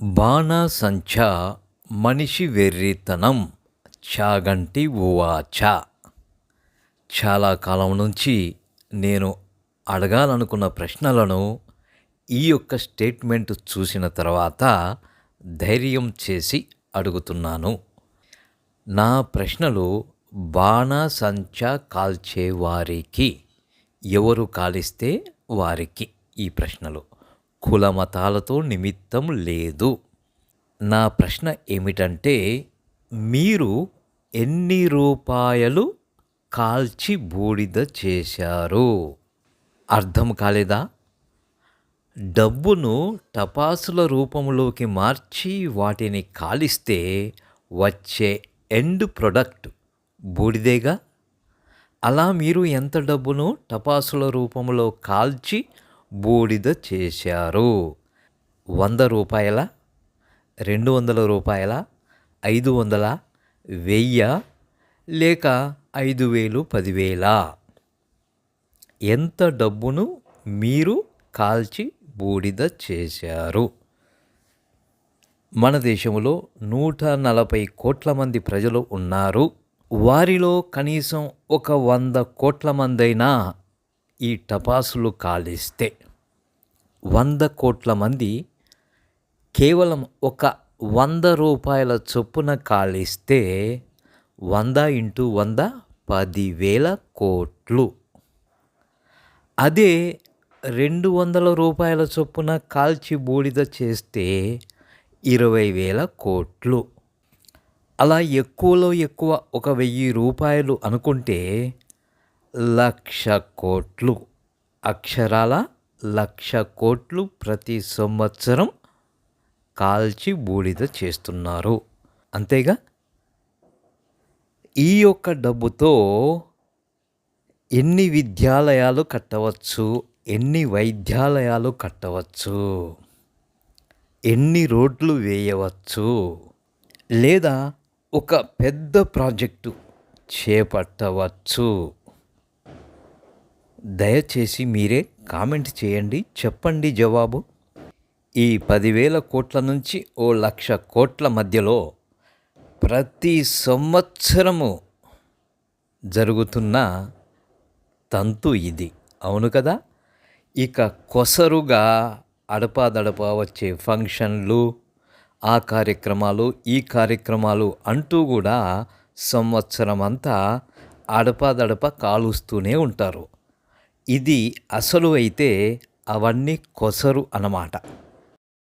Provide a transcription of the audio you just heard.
బాణాసంచా మనిషి వెర్రితనం చాగంటి ఉవాచ. చాలా కాలం నుంచి నేను అడగాలనుకున్న ప్రశ్నలను ఈ యొక్క స్టేట్మెంట్ చూసిన తర్వాత ధైర్యం చేసి అడుగుతున్నాను. నా ప్రశ్నలు బాణాసంచా కాల్చేవారికి, ఎవరు కాలిస్తే వారికి ఈ ప్రశ్నలు. కులమతాలతో నిమిత్తం లేదు. నా ప్రశ్న ఏమిటంటే, మీరు ఎన్ని రూపాయలు కాల్చి బూడిద చేశారు? అర్థం కాలేదా? డబ్బును టపాసుల రూపంలోకి మార్చి వాటిని కాలిస్తే వచ్చే ఎండ్ ప్రొడక్ట్ బూడిదేగా. అలా మీరు ఎంత డబ్బును టపాసుల రూపంలో కాల్చి బూడిద చేశారు? 100 రూపాయల, 200 రూపాయల, 500, 1000 లేక 5000, 10,000? ఎంత డబ్బును మీరు కాల్చి బూడిద చేశారు? మన దేశంలో 140 కోట్ల మంది ప్రజలు ఉన్నారు. వారిలో కనీసం ఒక 100 కోట్ల మందైనా ఈ టపాసులు కాలిస్తే, 100 కోట్ల మంది కేవలం ఒక 100 రూపాయల చొప్పున కాలిస్తే 100 × 100 10,000 కోట్లు. అదే 200 రూపాయల చొప్పున కాల్చి బూడిద చేస్తే 20,000 కోట్లు. అలా ఎక్కువలో ఎక్కువ ఒక 1000 రూపాయలు అనుకుంటే 1,00,000 కోట్లు. అక్షరాల 1,00,000 కోట్లు ప్రతి సంవత్సరం కాల్చి బూడిద చేస్తున్నారు. అంతేగా? ఈ యొక్క డబ్బుతో ఎన్ని విద్యాలయాలు కట్టవచ్చు, ఎన్ని వైద్యాలయాలు కట్టవచ్చు, ఎన్ని రోడ్లు వేయవచ్చు, లేదా ఒక పెద్ద ప్రాజెక్టు చేపట్టవచ్చు. దయచేసి మీరే కామెంట్ చేయండి, చెప్పండి జవాబు. ఈ 10,000 కోట్ల నుంచి 1,00,000 కోట్ల మధ్యలో ప్రతి సంవత్సరము జరుగుతున్న తంతు ఇది, అవును కదా? ఇక కొసరుగా అడపాదడపా వచ్చే ఫంక్షన్లు, ఆ కార్యక్రమాలు, ఈ కార్యక్రమాలు అంటూ కూడా సంవత్సరం అంతా అడపాదడప కాలుస్తూనే ఉంటారు. ఇది అసలు అయితే అవన్నీ కొసరు అన్నమాట.